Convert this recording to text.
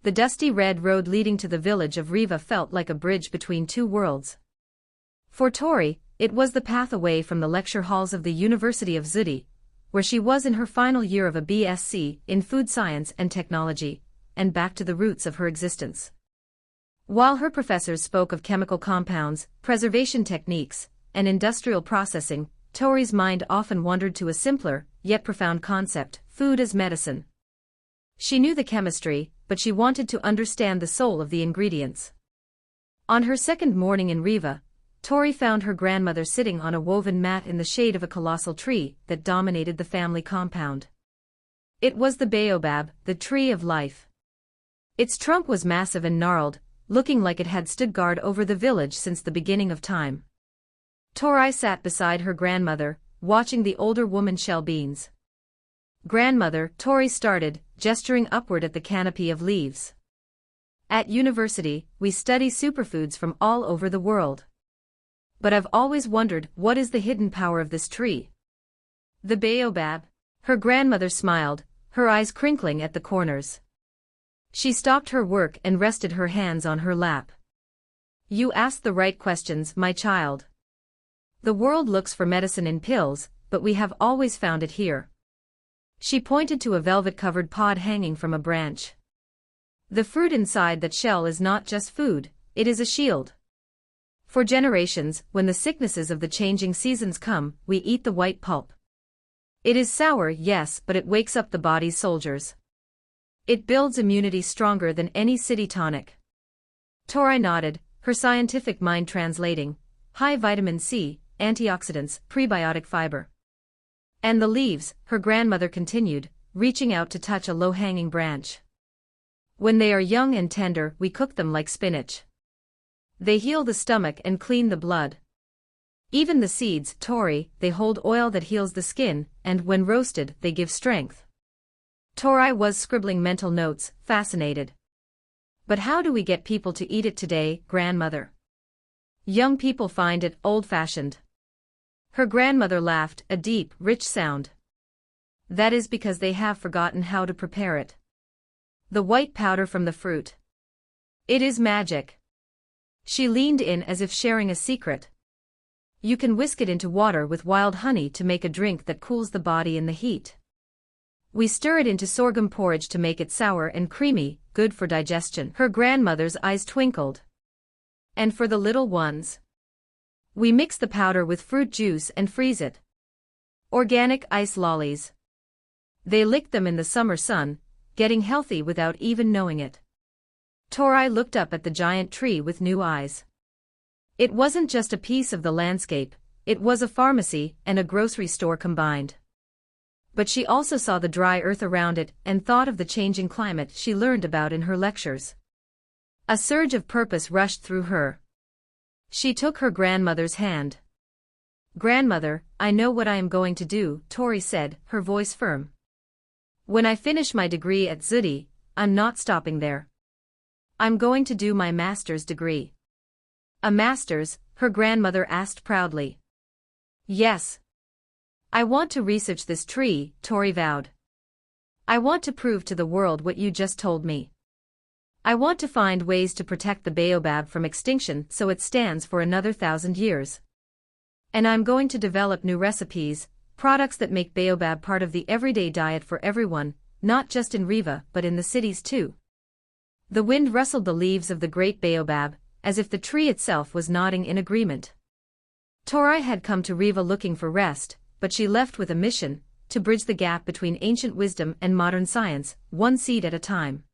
The dusty red road leading to the village of Riva felt like a bridge between two worlds. For Tori, it was the path away from the lecture halls of the University of Zudi, where she was in her final year of a BSc in food science and technology, and back to the roots of her existence. While her professors spoke of chemical compounds, preservation techniques, and industrial processing, Tori's mind often wandered to a simpler, yet profound concept: food as medicine. She knew the chemistry, but she wanted to understand the soul of the ingredients. On her second morning in Riva, Tori found her grandmother sitting on a woven mat in the shade of a colossal tree that dominated the family compound. It was the baobab, the tree of life. Its trunk was massive and gnarled, looking like it had stood guard over the village since the beginning of time. Tori sat beside her grandmother, watching the older woman shell beans. "Grandmother," Tori started, gesturing upward at the canopy of leaves. "At university, we study superfoods from all over the world. But I've always wondered, what is the hidden power of this tree?" "The baobab." Her grandmother smiled, her eyes crinkling at the corners. She stopped her work and rested her hands on her lap. "You asked the right questions, my child. The world looks for medicine in pills, but we have always found it here." She pointed to a velvet-covered pod hanging from a branch. "The fruit inside that shell is not just food, it is a shield. For generations, when the sicknesses of the changing seasons come, we eat the white pulp. It is sour, yes, but it wakes up the body's soldiers. It builds immunity stronger than any city tonic." Tori nodded, her scientific mind translating: high vitamin C, antioxidants, prebiotic fiber. "And the leaves," her grandmother continued, reaching out to touch a low-hanging branch. "When they are young and tender, we cook them like spinach. They heal the stomach and clean the blood. Even the seeds, Tori, they hold oil that heals the skin, and when roasted, they give strength." Tori was scribbling mental notes, fascinated. "But how do we get people to eat it today, grandmother? Young people find it old-fashioned." Her grandmother laughed, a deep, rich sound. "That is because they have forgotten how to prepare it. The white powder from the fruit. It is magic." She leaned in as if sharing a secret. "You can whisk it into water with wild honey to make a drink that cools the body in the heat. We stir it into sorghum porridge to make it sour and creamy, good for digestion." Her grandmother's eyes twinkled. "And for the little ones? We mix the powder with fruit juice and freeze it. Organic ice lollies. They lick them in the summer sun, getting healthy without even knowing it." Tori looked up at the giant tree with new eyes. It wasn't just a piece of the landscape, it was a pharmacy and a grocery store combined. But she also saw the dry earth around it and thought of the changing climate she learned about in her lectures. A surge of purpose rushed through her. She took her grandmother's hand. "Grandmother, I know what I am going to do," Tori said, her voice firm. "When I finish my degree at Zudi, I'm not stopping there. I'm going to do my master's degree." "A master's?" her grandmother asked proudly. "Yes. I want to research this tree," Tori vowed. "I want to prove to the world what you just told me. I want to find ways to protect the baobab from extinction so it stands for another 1,000 years. And I'm going to develop new recipes, products that make baobab part of the everyday diet for everyone, not just in Riva but in the cities too." The wind rustled the leaves of the great baobab, as if the tree itself was nodding in agreement. Tori had come to Riva looking for rest, but she left with a mission: to bridge the gap between ancient wisdom and modern science, one seed at a time.